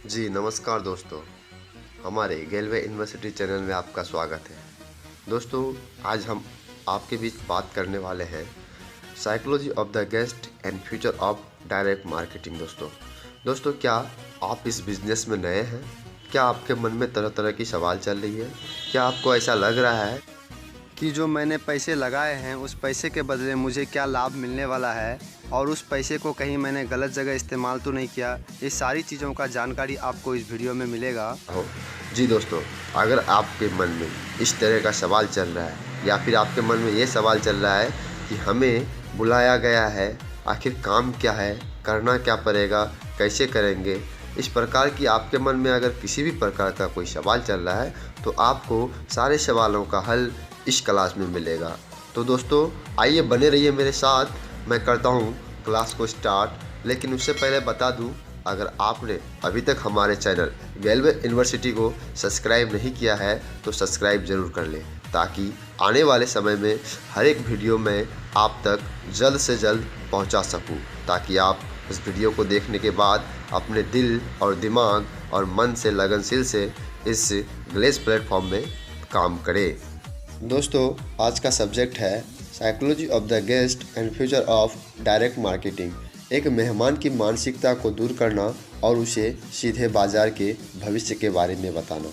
जी नमस्कार दोस्तों, हमारे गेलवे यूनिवर्सिटी चैनल में आपका स्वागत है। दोस्तों, आज हम आपके बीच बात करने वाले हैं psychology of the guest and future of direct marketing. दोस्तों, क्या आप इस बिज़नेस में नए हैं? क्या आपके मन में तरह तरह की सवाल चल रही है? क्या आपको ऐसा लग रहा है कि जो मैंने पैसे लगाए हैं उस पैसे के बदले मुझे क्या लाभ मिलने वाला है और उस पैसे को कहीं मैंने गलत जगह इस्तेमाल तो नहीं किया? ये सारी चीज़ों का जानकारी आपको इस वीडियो में मिलेगा। हो? जी दोस्तों, अगर आपके मन में इस तरह का सवाल चल रहा है या फिर आपके मन में ये सवाल चल रहा है कि हमें बुलाया गया है, आखिर काम क्या है, करना क्या पड़ेगा, कैसे करेंगे, इस प्रकार की आपके मन में अगर किसी भी प्रकार का कोई सवाल चल रहा है तो आपको सारे सवालों का हल इस क्लास में मिलेगा। तो दोस्तों, आइए बने रहिए मेरे साथ। मैं करता हूँ क्लास को स्टार्ट, लेकिन उससे पहले बता दूँ, अगर आपने अभी तक हमारे चैनल गेलवे यूनिवर्सिटी को सब्सक्राइब नहीं किया है तो सब्सक्राइब ज़रूर कर लें, ताकि आने वाले समय में हर एक वीडियो में आप तक जल्द से जल्द पहुंचा सकूं, ताकि आप इस वीडियो को देखने के बाद अपने दिल और दिमाग और मन से लगनशील से इस ग्लेस प्लेटफॉर्म में काम करें। दोस्तों, आज का सब्जेक्ट है psychology of the guest and future of direct marketing. एक मेहमान की मानसिकता को दूर करना और उसे सीधे बाजार के भविष्य के बारे में बताना।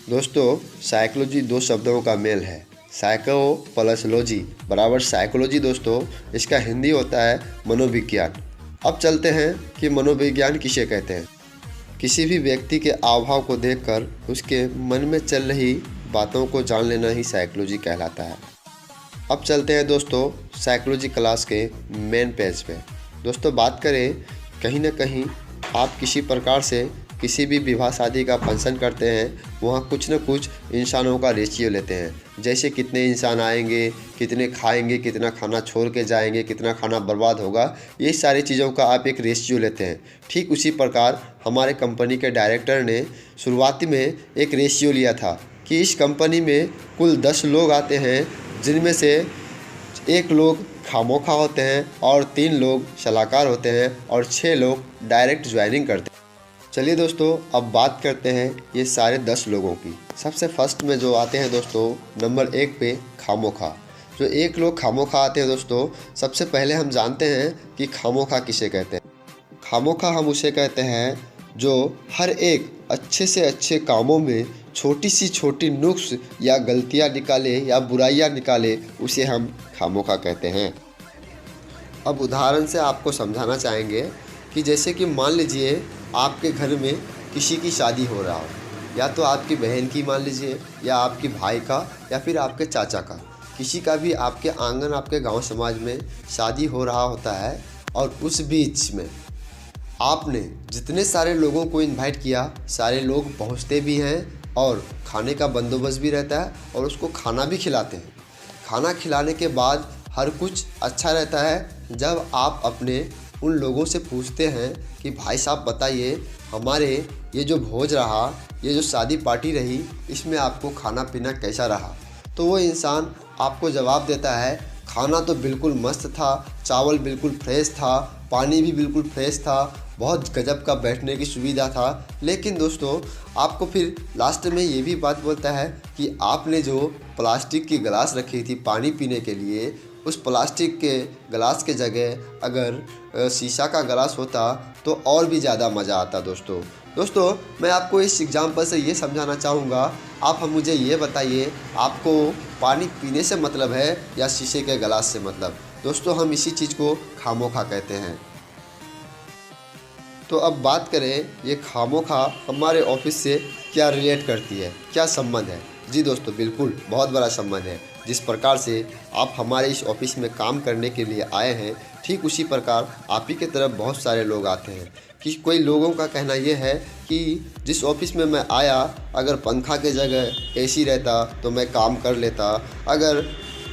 दोस्तों, साइकोलॉजी दो शब्दों का मेल है, साइको प्लस लॉजी बराबर साइकोलॉजी। दोस्तों, इसका हिंदी होता है मनोविज्ञान। अब चलते हैं कि मनोविज्ञान किसे कहते हैं। किसी भी व्यक्ति के हाव-भाव को देखकर उसके मन में चल रही बातों को जान लेना ही साइकोलॉजी कहलाता है। अब चलते हैं दोस्तों साइकोलॉजी क्लास के मेन पेज पे। दोस्तों, बात करें, कहीं ना कहीं आप किसी प्रकार से किसी भी विवाह शादी का फंक्शन करते हैं, वहाँ कुछ न कुछ इंसानों का रेशियो लेते हैं। जैसे कितने इंसान आएंगे, कितने खाएंगे, कितना खाना छोड़ के जाएंगे, कितना खाना बर्बाद होगा, ये सारी चीज़ों का आप एक रेशियो लेते हैं। ठीक उसी प्रकार हमारे कंपनी के डायरेक्टर ने शुरुआती में एक रेशियो लिया था कि इस कंपनी में कुल 10 लोग आते हैं, जिनमें से 1 लोग खामोखा होते हैं और 3 लोग सलाहकार होते हैं और 6 लोग डायरेक्ट ज्वाइनिंग करते हैं। चलिए दोस्तों, अब बात करते हैं ये सारे 10 लोगों की। सबसे फर्स्ट में जो आते हैं दोस्तों, नंबर 1 पे खामोखा। जो 1 लोग खामोखा आते हैं दोस्तों, सबसे पहले हम जानते हैं कि खामोखा किसे कहते हैं। खामोखा हम उसे कहते हैं जो हर एक अच्छे से अच्छे कामों में छोटी सी छोटी नुक्स या गलतियां निकाले या बुराइयां निकाले, उसे हम खामोखा कहते हैं। अब उदाहरण से आपको समझाना चाहेंगे कि जैसे कि मान लीजिए आपके घर में किसी की शादी हो रहा हो, या तो आपकी बहन की मान लीजिए, या आपकी भाई का, या फिर आपके चाचा का, किसी का भी आपके आंगन, आपके गांव समाज में शादी हो रहा होता है। और उस बीच में आपने जितने सारे लोगों को इनवाइट किया, सारे लोग पहुंचते भी हैं और खाने का बंदोबस्त भी रहता है और उसको खाना भी खिलाते हैं। खाना खिलाने के बाद हर कुछ अच्छा रहता है जब आप अपने उन लोगों से पूछते हैं कि भाई साहब बताइए, हमारे ये जो भोज रहा, ये जो शादी पार्टी रही, इसमें आपको खाना पीना कैसा रहा। तो वो इंसान आपको जवाब देता है, खाना तो बिल्कुल मस्त था, चावल बिल्कुल फ्रेश था, पानी भी बिल्कुल फ्रेश था, बहुत गजब का बैठने की सुविधा था। लेकिन दोस्तों, आपको फिर लास्ट में ये भी बात बोलता है कि आपने जो प्लास्टिक की गिलास रखी थी पानी पीने के लिए, उस प्लास्टिक के गिलास के जगह अगर शीशा का गिलास होता तो और भी ज़्यादा मज़ा आता। दोस्तों, मैं आपको इस एग्जाम्पल से ये समझाना चाहूँगा, आप हम मुझे ये बताइए, आपको पानी पीने से मतलब है या शीशे के गिलास से मतलब? दोस्तों, हम इसी चीज़ को खामोखा कहते हैं। तो अब बात करें, ये खामोखा हमारे ऑफिस से क्या रिलेट करती है, क्या संबंध है? जी दोस्तों, बिल्कुल बहुत बड़ा संबंध है। जिस प्रकार से आप हमारे इस ऑफिस में काम करने के लिए आए हैं, ठीक उसी प्रकार आप ही की तरफ बहुत सारे लोग आते हैं। कि कोई लोगों का कहना यह है कि जिस ऑफिस में मैं आया, अगर पंखा के जगह एसी रहता तो मैं काम कर लेता, अगर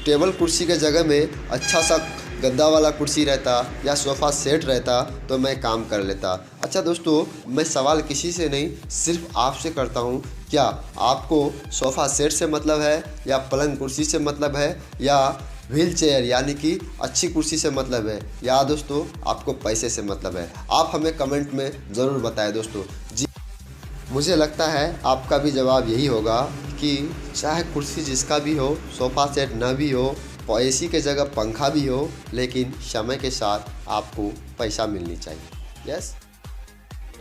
टेबल कुर्सी के जगह में अच्छा सा गद्दा वाला कुर्सी रहता या सोफ़ा सेट रहता तो मैं काम कर लेता। अच्छा दोस्तों, मैं सवाल किसी से नहीं, सिर्फ आपसे करता हूँ, क्या आपको सोफ़ा सेट से मतलब है, या पलंग कुर्सी से मतलब है, या व्हील चेयर यानी कि अच्छी कुर्सी से मतलब है या दोस्तों आपको पैसे से मतलब है? आप हमें कमेंट में ज़रूर बताएं दोस्तों। जी, मुझे लगता है आपका भी जवाब यही होगा कि चाहे कुर्सी जिसका भी हो, सोफ़ा सेट ना भी हो, एसी के जगह पंखा भी हो, लेकिन समय के साथ आपको पैसा मिलनी चाहिए। यस,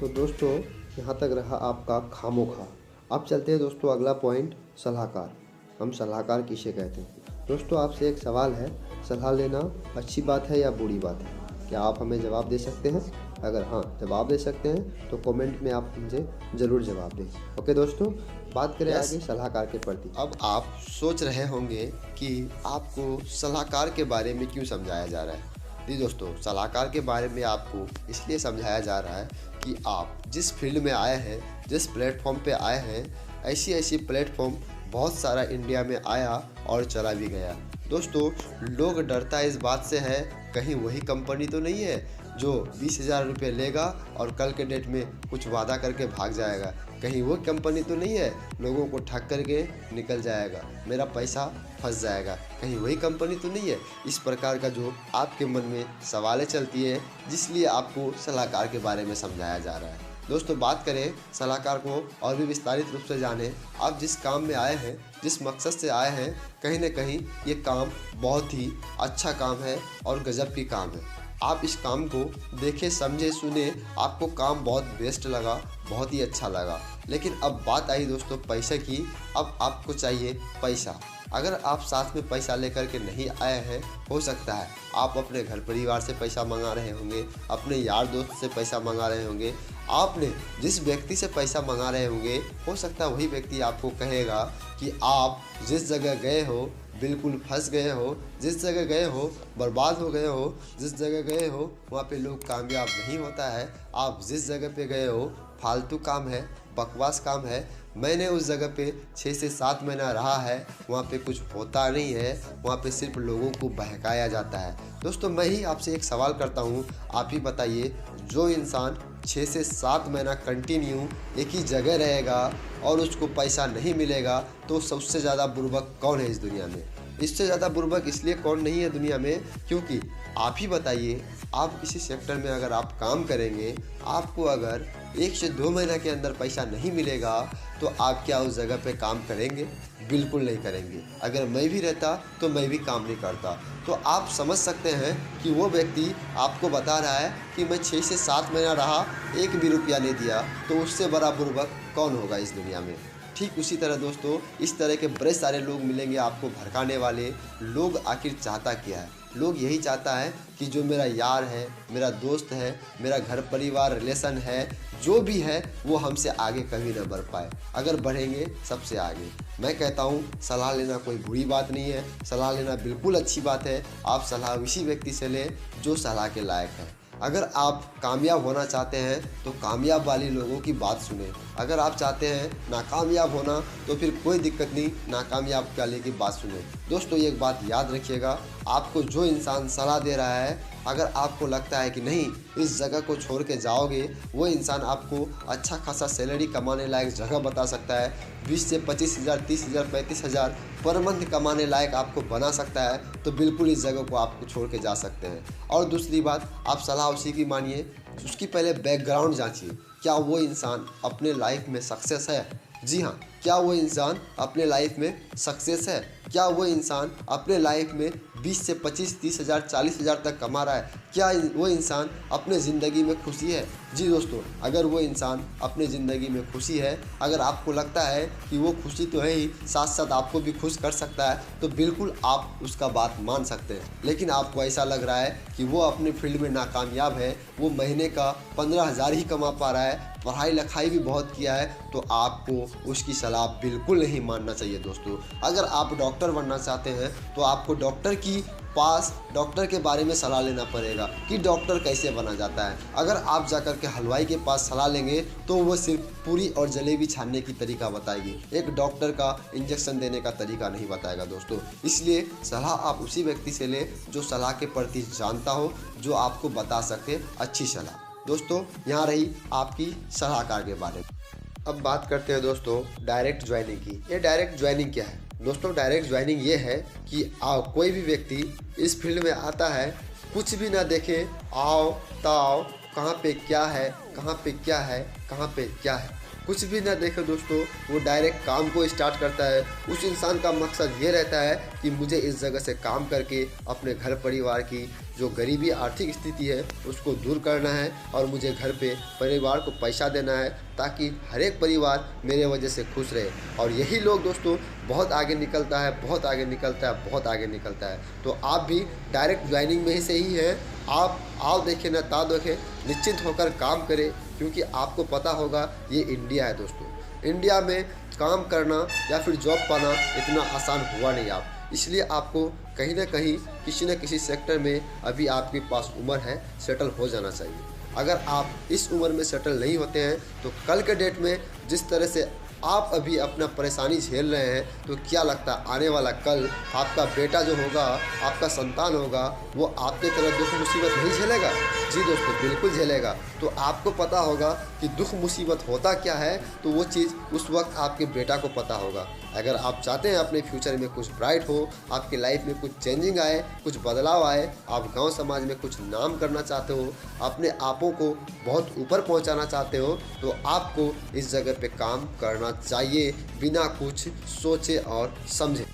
तो दोस्तों यहाँ तक रहा आपका खामोखा। अब चलते हैं दोस्तों अगला पॉइंट, सलाहकार। हम सलाहकार किसे कहते हैं? दोस्तों आपसे एक सवाल है, सलाह लेना अच्छी बात है या बुरी बात है? क्या आप हमें जवाब दे सकते हैं? अगर हाँ जवाब दे सकते हैं तो कमेंट में आप मुझे ज़रूर जवाब दें। ओके दोस्तों, बात करें आगे सलाहकार के प्रति। अब आप सोच रहे होंगे कि आपको सलाहकार के बारे में क्यों समझाया जा रहा है। जी दोस्तों, सलाहकार के बारे में आपको इसलिए समझाया जा रहा है कि आप जिस फील्ड में आए हैं, जिस प्लेटफॉर्म पे आए हैं, ऐसी प्लेटफॉर्म बहुत सारा इंडिया में आया और चला भी गया। दोस्तों लोग डरता इस बात से है, कहीं वही कंपनी तो नहीं है जो 20,000 रुपये लेगा और कल के डेट में कुछ वादा करके भाग जाएगा। कहीं वो कंपनी तो नहीं है लोगों को ठग करके निकल जाएगा, मेरा पैसा फंस जाएगा। कहीं वही कंपनी तो नहीं है। इस प्रकार का जो आपके मन में सवालें चलती है, जिसलिए आपको सलाहकार के बारे में समझाया जा रहा है। दोस्तों बात करें सलाहकार को और भी विस्तारित रूप से जानें। आप जिस काम में आए हैं, जिस मकसद से आए हैं, कहीं ना कहीं ये काम बहुत ही अच्छा काम है और गजब की काम है। आप इस काम को देखे, समझे, सुने, आपको काम बहुत बेस्ट लगा, बहुत ही अच्छा लगा। लेकिन अब बात आई दोस्तों पैसे की। अब आपको चाहिए पैसा। अगर आप साथ में पैसा लेकर के नहीं आए हैं, हो सकता है आप अपने घर परिवार से पैसा मंगा रहे होंगे, अपने यार दोस्त से पैसा मंगा रहे होंगे, आपने जिस व्यक्ति से पैसा मंगा रहे होंगे, हो सकता है वही व्यक्ति आपको कहेगा कि आप जिस जगह गए हो बिल्कुल फंस गए हो, जिस जगह गए हो बर्बाद हो गए हो, जिस जगह गए हो वहाँ पे लोग कामयाब नहीं होता है, आप जिस जगह पे गए हो फालतू काम है, बकवास काम है, मैंने उस जगह पे 6 से 7 महीना रहा है, वहाँ पे कुछ होता नहीं है, वहाँ पे सिर्फ लोगों को बहकाया जाता है। दोस्तों मैं ही आपसे एक सवाल करता हूँ, आप ही बताइए, जो इंसान 6 से 7 महीना कंटिन्यू एक ही जगह रहेगा और उसको पैसा नहीं मिलेगा, तो सबसे ज़्यादा बुर्बक कौन है इस दुनिया में? इससे ज़्यादा बुर्बक इसलिए कौन नहीं है दुनिया में, क्योंकि आप ही बताइए, आप किसी सेक्टर में अगर आप काम करेंगे, आपको अगर 1 से 2 महीना के अंदर पैसा नहीं मिलेगा, तो आप क्या उस जगह पे काम करेंगे? बिल्कुल नहीं करेंगे। अगर मैं भी रहता तो मैं भी काम नहीं करता। तो आप समझ सकते हैं कि वो व्यक्ति आपको बता रहा है कि मैं 6 से 7 महीना रहा, 1 भी रुपया नहीं दिया, तो उससे बड़ा बुर्बक कौन होगा इस दुनिया में? ठीक उसी तरह दोस्तों इस तरह के बड़े सारे लोग मिलेंगे आपको भड़काने वाले। लोग आखिर चाहता क्या है? लोग यही चाहता है कि जो मेरा यार है, मेरा दोस्त है, मेरा घर परिवार रिलेशन है, जो भी है वो हमसे आगे कभी ना बढ़ पाए। अगर बढ़ेंगे सबसे आगे। मैं कहता हूँ सलाह लेना कोई बुरी बात नहीं है, सलाह लेना बिल्कुल अच्छी बात है। आप सलाह उसी व्यक्ति से लें जो सलाह के लायक है। अगर आप कामयाब होना चाहते हैं तो कामयाब वाली लोगों की बात सुने। अगर आप चाहते हैं नाकामयाब होना तो फिर कोई दिक्कत नहीं, नाकामयाब वाले की बात सुने। दोस्तों एक बात याद रखिएगा, आपको जो इंसान सलाह दे रहा है, अगर आपको लगता है कि नहीं इस जगह को छोड़ के जाओगे, वो इंसान आपको अच्छा खासा सैलरी कमाने लायक जगह बता सकता है, 20 से 25,000, 30,000, 35,000 पर मंथ कमाने लायक आपको बना सकता है, तो बिल्कुल इस जगह को आपको छोड़ के जा सकते हैं। और दूसरी बात, आप सलाह उसी की मानिए, उसकी पहले बैकग्राउंड जांचिए। क्या वो इंसान अपने लाइफ में सक्सेस है? जी हाँ, क्या वो इंसान अपने लाइफ में सक्सेस है? क्या वो इंसान अपने लाइफ में 20 से 25, 30,000, 40,000 तक कमा रहा है? क्या वो इंसान अपने ज़िंदगी में खुशी है? जी दोस्तों, अगर वो इंसान अपने ज़िंदगी में खुशी है, अगर आपको लगता है कि वो खुशी तो है ही, साथ साथ आपको भी खुश कर सकता है, तो बिल्कुल आप उसका बात मान सकते हैं। लेकिन आपको ऐसा लग रहा है कि वो अपने फील्ड में नाकामयाब है, वो महीने का 15,000 ही कमा पा रहा है, पढ़ाई लिखाई भी बहुत किया है, तो आपको उसकी सलाह बिल्कुल नहीं मानना चाहिए दोस्तों। अगर आप डॉक्टर बनना चाहते हैं तो आपको डॉक्टर के बारे में सलाह लेना पड़ेगा कि डॉक्टर कैसे बना जाता है। अगर आप जाकर के हलवाई के पास सलाह लेंगे तो वो सिर्फ पूरी और जलेबी छानने की तरीका बताएगी, एक डॉक्टर का इंजेक्शन देने का तरीका नहीं बताएगा दोस्तों। इसलिए सलाह आप उसी व्यक्ति से लें जो सलाह के प्रति जानता हो, जो आपको बता सके अच्छी सलाह। दोस्तों यहाँ रही आपकी सलाहकार के बारे में। अब बात करते हैं दोस्तों डायरेक्ट ज्वाइनिंग की। ये डायरेक्ट ज्वाइनिंग क्या है? दोस्तों डायरेक्ट ज्वाइनिंग ये है कि कोई भी व्यक्ति इस फील्ड में आता है, कुछ भी ना देखे, आओ ताओ, कहाँ पे क्या है, कहाँ पे क्या है, कहाँ पे क्या है, कुछ भी ना देखे दोस्तों, वो डायरेक्ट काम को स्टार्ट करता है। उस इंसान का मकसद ये रहता है कि मुझे इस जगह से काम करके अपने घर परिवार की जो गरीबी आर्थिक स्थिति है उसको दूर करना है और मुझे घर पे परिवार को पैसा देना है ताकि हर एक परिवार मेरे वजह से खुश रहे। और यही लोग दोस्तों बहुत आगे निकलता है, बहुत आगे निकलता है, बहुत आगे निकलता है। तो आप भी डायरेक्ट ज्वाइनिंग में ही सही है, आप आओ देखें ना ता देखें, निश्चिंत होकर काम करें, क्योंकि आपको पता होगा ये इंडिया है दोस्तों। इंडिया में काम करना या फिर जॉब पाना इतना आसान हुआ नहीं आप, इसलिए आपको कहीं ना कहीं किसी न किसी सेक्टर में अभी आपके पास उम्र है, सेटल हो जाना चाहिए। अगर आप इस उम्र में सेटल नहीं होते हैं तो कल के डेट में जिस तरह से आप अभी अपना परेशानी झेल रहे हैं तो क्या लगता है आने वाला कल आपका बेटा जो होगा, आपका संतान होगा, वो आपके तरह दुख मुसीबत नहीं झेलेगा? जी दोस्तों बिल्कुल झेलेगा। तो आपको पता होगा कि दुख मुसीबत होता क्या है, तो वो चीज़ उस वक्त आपके बेटा को पता होगा। अगर आप चाहते हैं अपने फ्यूचर में कुछ ब्राइट हो, आपकी लाइफ में कुछ चेंजिंग आए, कुछ बदलाव आए, आप गांव समाज में कुछ नाम करना चाहते हो, अपने आपों को बहुत ऊपर पहुंचाना चाहते हो, तो आपको इस जगह पे काम करना चाहिए बिना कुछ सोचे और समझे।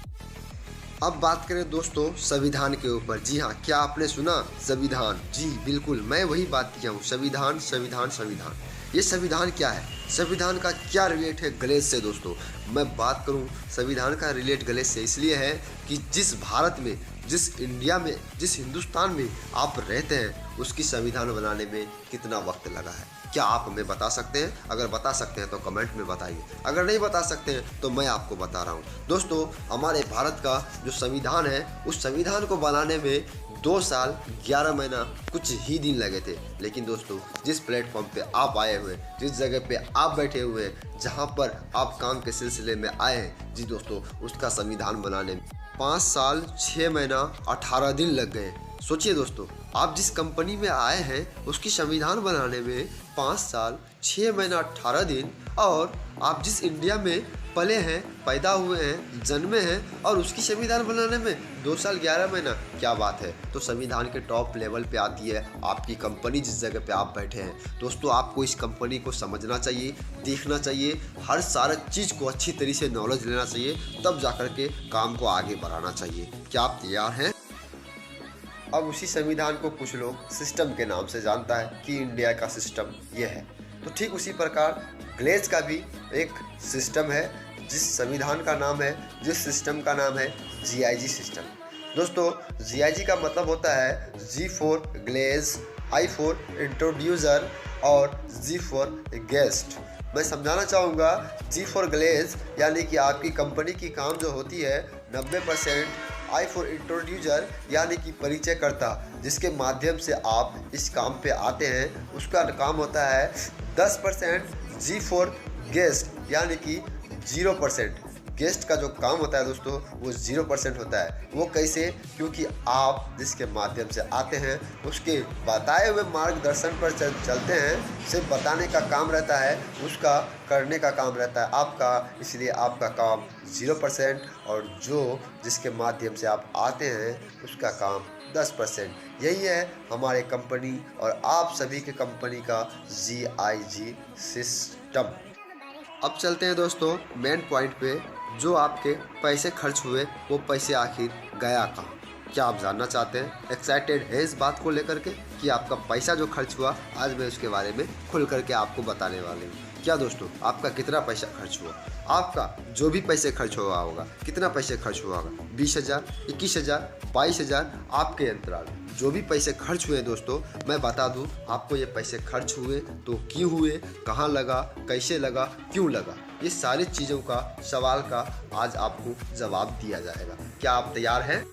अब बात करें दोस्तों संविधान के ऊपर। जी हाँ, क्या आपने सुना संविधान? जी बिल्कुल, मैं वही बात किया हूँ, संविधान संविधान संविधान। ये संविधान क्या है? संविधान का क्या रिलेट है गले से दोस्तों? मैं बात करूं संविधान का रिलेट गले से इसलिए है कि जिस भारत में, जिस इंडिया में, जिस हिंदुस्तान में आप रहते हैं उसकी संविधान बनाने में कितना वक्त लगा है, क्या आप हमें बता सकते हैं? अगर बता सकते हैं तो कमेंट में बताइए, अगर नहीं बता सकते हैं तो मैं आपको बता रहा हूँ। दोस्तों हमारे भारत का जो संविधान है उस संविधान को बनाने में 2 साल 11 महीना कुछ ही दिन लगे थे। लेकिन दोस्तों जिस प्लेटफॉर्म पे आप आए हुए, जिस जगह पे आप बैठे हुए हैं, जहाँ पर आप काम के सिलसिले में आए हैं, जी दोस्तों उसका संविधान बनाने में 5 साल 6 महीना 18 दिन लग गए। सोचिए दोस्तों, आप जिस कंपनी में आए हैं उसकी संविधान बनाने में 5 साल 6 महीना 18 दिन, और आप जिस इंडिया में पले हैं, पैदा हुए हैं, जन्मे हैं, और उसकी संविधान बनाने में 2 साल 11 महीना, क्या बात है। तो संविधान के टॉप लेवल पे आती है आपकी कंपनी जिस जगह पे आप बैठे हैं। दोस्तों आपको इस कंपनी को समझना चाहिए, देखना चाहिए, हर सारा चीज़ को अच्छी तरीके से नॉलेज लेना चाहिए, तब जाकर के काम को आगे बढ़ाना चाहिए। क्या आप तैयार हैं? अब उसी संविधान को कुछ लोग सिस्टम के नाम से जानता है कि इंडिया का सिस्टम ये है, तो ठीक उसी प्रकार ग्लेज का भी एक सिस्टम है, जिस संविधान का नाम है, जिस सिस्टम का नाम है GIG सिस्टम। दोस्तों GIG का मतलब होता है G for glaze, I for introducer और G फॉर गेस्ट। मैं समझाना चाहूँगा, G फॉर ग्लेज यानी कि आपकी कंपनी की काम जो होती है 90%, I फॉर इंट्रोड्यूसर यानी कि परिचयकर्ता, जिसके माध्यम से आप इस काम पे आते हैं, उसका काम होता है 10%। G फॉर गेस्ट यानी कि 0%। गेस्ट का जो काम होता है दोस्तों वो 0% होता है। वो कैसे? क्योंकि आप जिसके माध्यम से आते हैं उसके बताए हुए मार्गदर्शन पर चलते हैं, सिर्फ बताने का काम रहता है, उसका करने का काम रहता है आपका, इसलिए आपका काम 0%, और जो जिसके माध्यम से आप आते हैं उसका काम 10%। यही है हमारे कंपनी और आप सभी के कंपनी का GIG सिस्टम। अब चलते हैं दोस्तों मेन पॉइंट पे, जो आपके पैसे खर्च हुए वो पैसे आखिर गया कहाँ? क्या आप जानना चाहते हैं? एक्साइटेड है इस बात को लेकर के कि आपका पैसा जो खर्च हुआ, आज मैं उसके बारे में खुल करके आपको बताने वाले हूँ। क्या दोस्तों आपका कितना पैसा खर्च हुआ? आपका जो भी पैसे खर्च हुआ होगा, कितना पैसे खर्च हुआ होगा? 20,000, 21,000, 22,000, आपके अंतराल जो भी पैसे खर्च हुए दोस्तों, मैं बता दूं आपको ये पैसे खर्च हुए तो क्यों हुए, कहाँ लगा, कैसे लगा, क्यों लगा, ये सारी चीज़ों का सवाल का आज आपको जवाब दिया जाएगा। क्या आप तैयार हैं?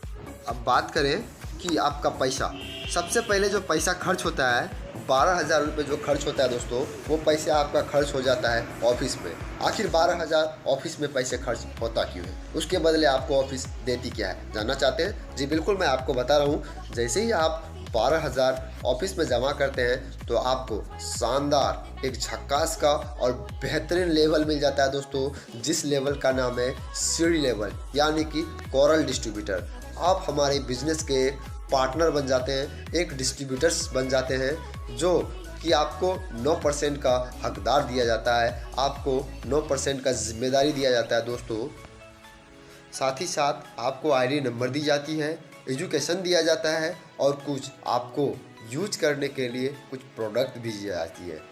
अब बात करें कि आपका पैसा, सबसे पहले जो पैसा खर्च होता है 12,000 रुपये जो खर्च होता है दोस्तों, वो पैसे आपका खर्च हो जाता है ऑफिस में। आखिर 12,000 ऑफिस में पैसे खर्च होता क्यों है? उसके बदले आपको ऑफिस देती क्या है? जानना चाहते हैं? जी बिल्कुल, मैं आपको बता रहा हूँ। जैसे ही आप 12,000 ऑफिस में जमा करते हैं तो आपको शानदार एक झक्कास का और बेहतरीन लेवल मिल जाता है दोस्तों, जिस लेवल का नाम है सीढ़ी लेवल यानी कि कोरल डिस्ट्रीब्यूटर। आप हमारे बिजनेस के पार्टनर बन जाते हैं, एक डिस्ट्रीब्यूटर्स बन जाते हैं, जो कि आपको 9% का हकदार दिया जाता है, आपको 9% का जिम्मेदारी दिया जाता है दोस्तों। साथ ही साथ आपको आईडी नंबर दी जाती है, एजुकेशन दिया जाता है और कुछ आपको यूज करने के लिए कुछ प्रोडक्ट भी दी जाती है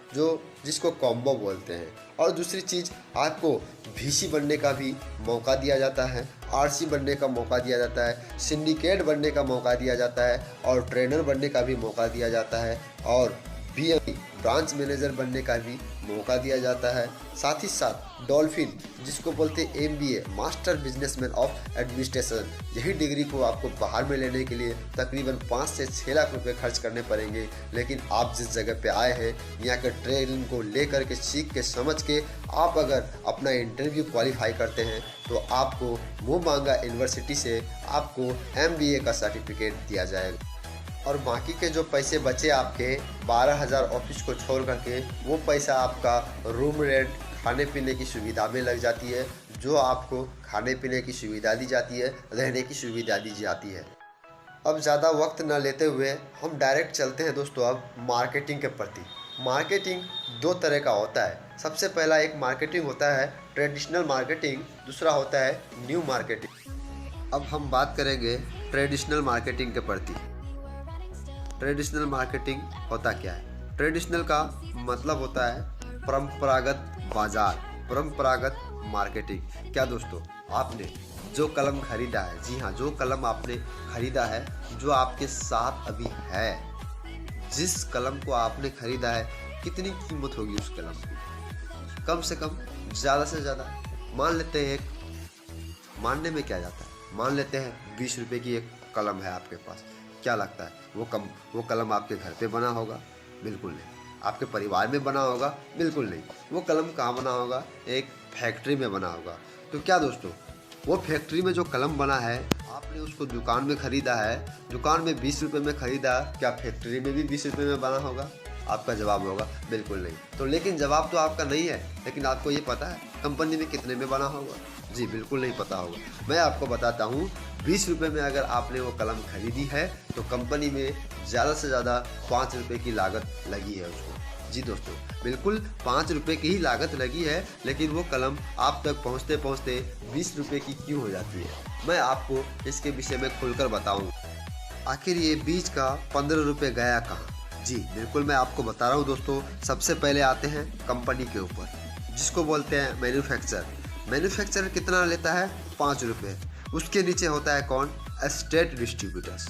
जिसको कॉम्बो बोलते हैं। और दूसरी चीज़ आपको VC बनने का भी मौका दिया जाता है, RC बनने का मौका दिया जाता है, सिंडिकेट बनने का मौका दिया जाता है और ट्रेनर बनने का भी मौका दिया जाता है और BME ब्रांच मैनेजर बनने का भी मौका दिया जाता है। साथ ही साथ डॉल्फिन जिसको बोलते हैं MBA master businessman of administration, यही डिग्री को आपको बाहर में लेने के लिए तकरीबन 5 से 6 लाख रुपए खर्च करने पड़ेंगे। लेकिन आप जिस जगह पे आए हैं यहाँ के ट्रेनिंग को लेकर के सीख के समझ के आप अगर अपना इंटरव्यू क्वालिफाई करते हैं तो आपको मुँह मांगा यूनिवर्सिटी से आपको MBA का सर्टिफिकेट दिया जाएगा। और बाकी के जो पैसे बचे आपके 12,000 ऑफिस को छोड़ करके, वो पैसा आपका रूम रेंट खाने पीने की सुविधा में लग जाती है, जो आपको खाने पीने की सुविधा दी जाती है, रहने की सुविधा दी जाती है। अब ज़्यादा वक्त न लेते हुए हम डायरेक्ट चलते हैं दोस्तों अब मार्केटिंग के प्रति। मार्केटिंग 2 तरह का होता है। सबसे पहला एक मार्केटिंग होता है ट्रेडिशनल मार्केटिंग, दूसरा होता है न्यू मार्केटिंग। अब हम बात करेंगे ट्रेडिशनल मार्केटिंग के प्रति। ट्रेडिशनल मार्केटिंग होता क्या है? ट्रेडिशनल का मतलब होता है परंपरागत बाजार, परंपरागत मार्केटिंग। क्या दोस्तों, आपने जो कलम खरीदा है, जी हाँ, जो कलम आपने खरीदा है, जो आपके साथ अभी है, जिस कलम को आपने खरीदा है, कितनी कीमत होगी उस कलम की? कम से कम, ज़्यादा से ज़्यादा मान लेते हैं, मानने में क्या जाता है, मान लेते हैं 20 रुपये की एक कलम है आपके पास। क्या लगता है वो कलम आपके घर पे बना होगा? बिल्कुल नहीं। आपके परिवार में बना होगा? बिल्कुल नहीं। वो कलम कहाँ बना होगा? एक फैक्ट्री में बना होगा। तो क्या दोस्तों, वो फैक्ट्री में जो कलम बना है, आपने उसको दुकान में ख़रीदा है, दुकान में 20 रुपये में ख़रीदा, क्या फैक्ट्री में भी 20 रुपये में बना होगा? आपका जवाब होगा बिल्कुल नहीं। तो लेकिन जवाब तो आपका नहीं है, लेकिन आपको ये पता है कंपनी में कितने में बना होगा? जी बिल्कुल नहीं पता होगा। मैं आपको बताता हूँ, 20 रुपये में अगर आपने वो कलम खरीदी है तो कंपनी में ज़्यादा से ज़्यादा 5 रुपये की लागत लगी है उसको। जी दोस्तों, बिल्कुल 5 रुपये की ही लागत लगी है, लेकिन वो कलम आप तक पहुँचते पहुँचते 20 रुपये की क्यों हो जाती है? मैं आपको इसके विषय में खुलकर बताऊँ। आखिर ये बीच का 15 रुपये गया कहाँ? जी बिल्कुल मैं आपको बता रहा हूँ दोस्तों। सबसे पहले आते हैं कंपनी के ऊपर, जिसको बोलते हैं मैन्युफैक्चर। मैन्युफैक्चर कितना लेता है? 5 रुपये। उसके नीचे होता है कौन? State distributors.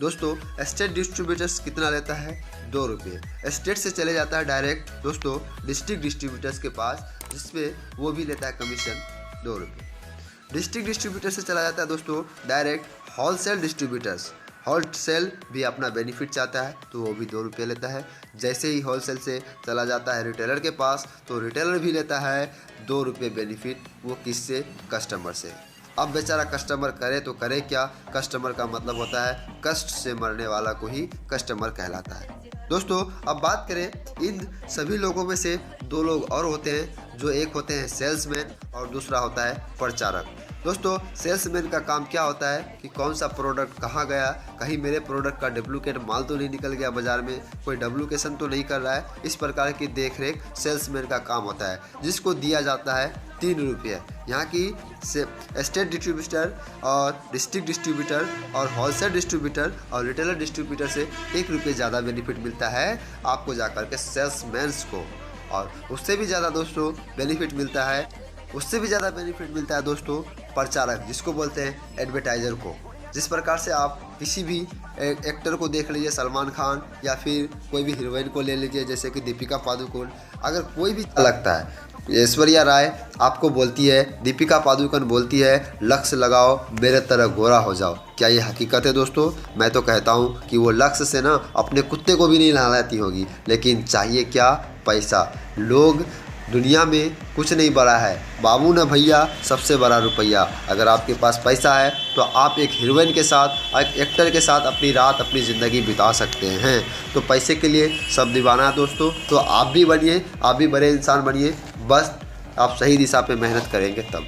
दोस्तों, स्टेट डिस्ट्रीब्यूटर्स कितना लेता है? 2 रुपये। स्टेट से चले जाता है डायरेक्ट दोस्तों डिस्ट्रिक्ट डिस्ट्रीब्यूटर्स के पास, जिसपे वो भी लेता है कमीशन 2 रुपये। डिस्ट्रिक्ट डिस्ट्रीब्यूटर से चला जाता है दोस्तों डायरेक्ट होलसेल डिस्ट्रीब्यूटर्स। होलसेल भी अपना बेनिफिट चाहता है तो वो भी 2 रुपये लेता है। जैसे ही होलसेल से चला जाता है रिटेलर के पास, तो रिटेलर भी लेता है 2 रुपये बेनिफिट। वो किससे? कस्टमर से। अब बेचारा कस्टमर करे तो करे क्या? कस्टमर का मतलब होता है कष्ट से मरने वाला को ही कस्टमर कहलाता है। दोस्तों, अब बात करें इन सभी लोगों में से 2 लोग और होते हैं, जो एक होते हैं सेल्समैन और दूसरा होता है प्रचारक। दोस्तों, सेल्समैन का काम क्या होता है कि कौन सा प्रोडक्ट कहाँ गया, कहीं मेरे प्रोडक्ट का डुप्लीकेट माल तो नहीं निकल गया बाज़ार में, कोई डुप्लीकेशन तो नहीं कर रहा है, इस प्रकार की देखरेख सेल्समैन का काम होता है, जिसको दिया जाता है 3 रुपये। यहाँ की स्टेट डिस्ट्रीब्यूटर और डिस्ट्रिक्ट डिस्ट्रीब्यूटर और होलसेल डिस्ट्रीब्यूटर और रिटेलर डिस्ट्रीब्यूटर से 1 रुपये ज़्यादा बेनिफिट मिलता है आपको जाकर के सेल्समैन्स को। और उससे भी ज़्यादा दोस्तों बेनिफिट मिलता है दोस्तों प्रचारक, जिसको बोलते हैं एडवर्टाइज़र को। जिस प्रकार से आप किसी भी एक्टर को देख लीजिए, सलमान खान या फिर कोई भी हीरोइन को ले लीजिए जैसे कि दीपिका पादुकोण, अगर कोई भी लगता है, ऐश्वर्या राय आपको बोलती है, दीपिका पादुकोण बोलती है लक्ष्य लगाओ मेरे तरह गोरा हो जाओ। क्या ये हकीकत है दोस्तों? मैं तो कहता हूँ कि वो लक्ष्य से ना अपने कुत्ते को भी नहीं नहलाती होगी, लेकिन चाहिए क्या? पैसा। लोग दुनिया में कुछ नहीं बड़ा है, बाबू ना भैया सबसे बड़ा रुपया। अगर आपके पास पैसा है तो आप एक हीरोइन के साथ, एक एक्टर के साथ अपनी रात, अपनी ज़िंदगी बिता सकते हैं। तो पैसे के लिए सब दीवाना है दोस्तों। तो आप भी बनिए, आप भी बड़े इंसान बनिए, बस आप सही दिशा पे मेहनत करेंगे तब।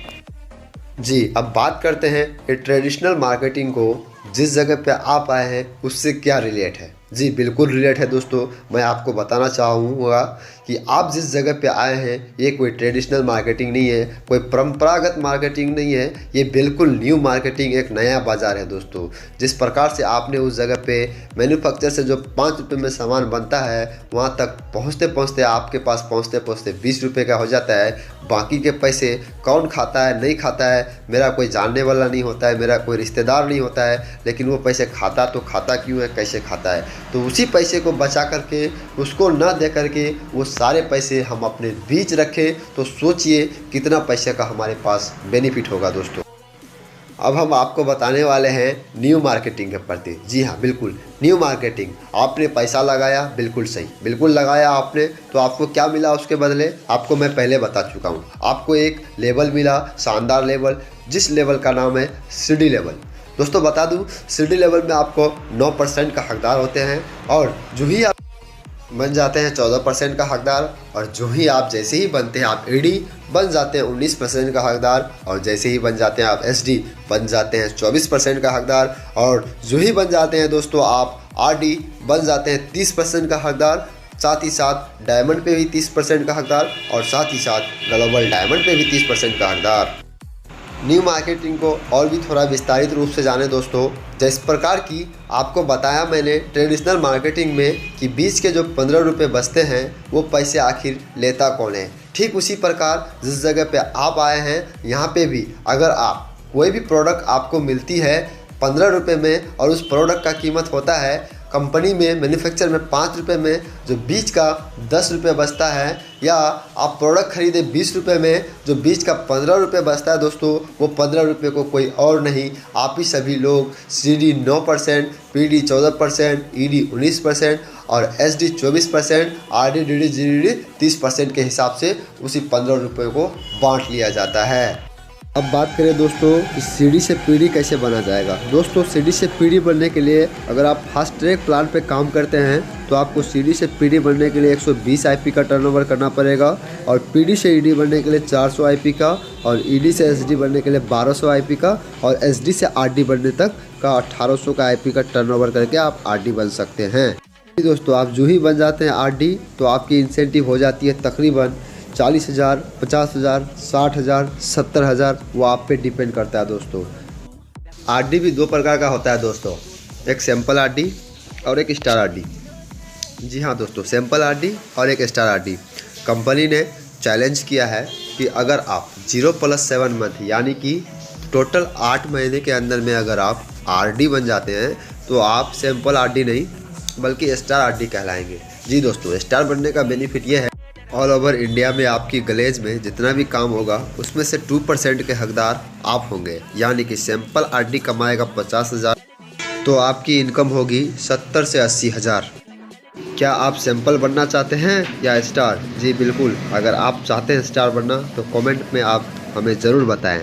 जी, अब बात करते हैं ये ट्रेडिशनल मार्केटिंग को जिस जगह पे आप आए हैं उससे क्या रिलेट है। जी बिल्कुल रिलेट है दोस्तों। मैं आपको बताना चाहूँगा कि आप जिस जगह पे आए हैं ये कोई ट्रेडिशनल मार्केटिंग नहीं है, कोई परंपरागत मार्केटिंग नहीं है, ये बिल्कुल न्यू मार्केटिंग, एक नया बाज़ार है दोस्तों। जिस प्रकार से आपने उस जगह पे मैन्युफैक्चर से जो 5 रुपये में सामान बनता है वहाँ तक पहुँचते पहुँचते आपके पास पहुँचते पहुँचते 20 रुपये का हो जाता है। बाकी के पैसे कौन खाता है नहीं खाता है, मेरा कोई जानने वाला नहीं होता है, मेरा कोई रिश्तेदार नहीं होता है, लेकिन वो पैसे खाता तो खाता क्यों है, कैसे खाता है। तो उसी पैसे को बचा करके, उसको न दे करके वो सारे पैसे हम अपने बीच रखें तो सोचिए कितना पैसे का हमारे पास बेनिफिट होगा दोस्तों। अब हम आपको बताने वाले हैं न्यू मार्केटिंग के प्रति। जी हाँ बिल्कुल, न्यू मार्केटिंग। आपने पैसा लगाया, बिल्कुल सही, बिल्कुल लगाया आपने, तो आपको क्या मिला उसके बदले आपको मैं पहले बता चुका हूँ। आपको एक लेवल मिला, शानदार लेवल, जिस लेवल का नाम है सीडी लेवल। दोस्तों बता दूं, सीडी लेवल में आपको 9% का हकदार होते हैं, और जो ही आप बन जाते हैं 14% का हकदार, और जो ही आप जैसे ही बनते हैं आप ईडी बन जाते हैं 19% का हकदार, और जैसे ही बन जाते हैं आप एसडी बन जाते हैं 24% का हकदार, और जो ही बन जाते हैं दोस्तों आप आरडी बन जाते हैं 30% का हकदार। साथ ही साथ डायमंड पे भी 30% का हकदार, और साथ ही साथ ग्लोबल डायमंड पे भी 30% का हकदार। न्यू मार्केटिंग को और भी थोड़ा विस्तारित रूप से जाने दोस्तों। जिस प्रकार की आपको बताया मैंने ट्रेडिशनल मार्केटिंग में कि बीच के जो 15 रुपये बचते हैं वो पैसे आखिर लेता कौन है, ठीक उसी प्रकार जिस जगह पे आप आए हैं यहाँ पे भी अगर आप कोई भी प्रोडक्ट आपको मिलती है 15 रुपये में, और उस प्रोडक्ट का कीमत होता है कंपनी में, मैन्युफैक्चर में 5 रुपये में, जो बीच का 10 रुपये बचता है, या आप प्रोडक्ट खरीदे 20 रुपये में, जो बीच का 15 रुपये बचता है दोस्तों, वो 15 रुपये को कोई और नहीं, आप ही सभी लोग सीडी 9%, पीडी 14%, ईडी 19% और एसडी 24%, आरडी डीडी जीडी 30% के हिसाब से उसी 15 रुपये को बांट लिया जाता है। अब बात करें दोस्तों कि सीडी से पीडी कैसे बना जाएगा। दोस्तों सीडी से पीडी बनने के लिए अगर आप फास्ट ट्रैक प्लान पे काम करते हैं तो आपको सीडी से पीडी बनने के लिए 120 आईपी का टर्नओवर करना पड़ेगा, और पीडी से ईडी बनने के लिए 400 आईपी का, और ईडी से एसडी बनने के लिए 1200 आईपी का, और एसडी से आरडी बनने तक का 1800 का आईपी का टर्नओवर करके आप आरडी बन सकते हैं। दोस्तों आप जो ही बन जाते हैं आरडी तो आपकी इंसेंटिव हो जाती है तकरीबन 40,000, 50,000, 60,000, 70,000, वो आप पे डिपेंड करता है दोस्तों। आरडी भी 2 प्रकार का होता है दोस्तों, एक सैंपल आरडी और एक स्टार आरडी। जी हाँ दोस्तों, सैंपल आरडी और एक स्टार आरडी। कंपनी ने चैलेंज किया है कि अगर आप 0+7 मंथ यानी कि टोटल 8 महीने के अंदर में अगर आप आरडी बन जाते हैं तो आप सैंपल आरडी नहीं बल्कि स्टार आरडी कहलाएंगे। जी दोस्तों, स्टार बनने का बेनिफिट ये है ऑल ओवर इंडिया में आपकी गलेज में जितना भी काम होगा उसमें से 2% के हकदार आप होंगे, यानी कि सैंपल आरडी कमाएगा 50,000 तो आपकी इनकम होगी 70 से 80,000। क्या आप सैंपल बनना चाहते हैं या स्टार? जी बिल्कुल, अगर आप चाहते हैं स्टार बनना तो कमेंट में आप हमें ज़रूर बताएं।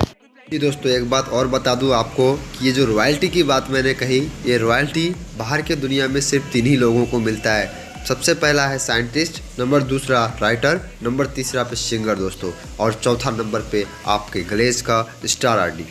जी दोस्तों, एक बात और बता दूं आपको कि ये जो रॉयल्टी की बात मैंने कही, ये रॉयल्टी बाहर के दुनिया में सिर्फ 3 ही लोगों को मिलता है। सबसे पहला है साइंटिस्ट, नंबर दूसरा राइटर, नंबर तीसरा पे सिंगर दोस्तों, और चौथा नंबर पे आपके गलेज का स्टार आरडी।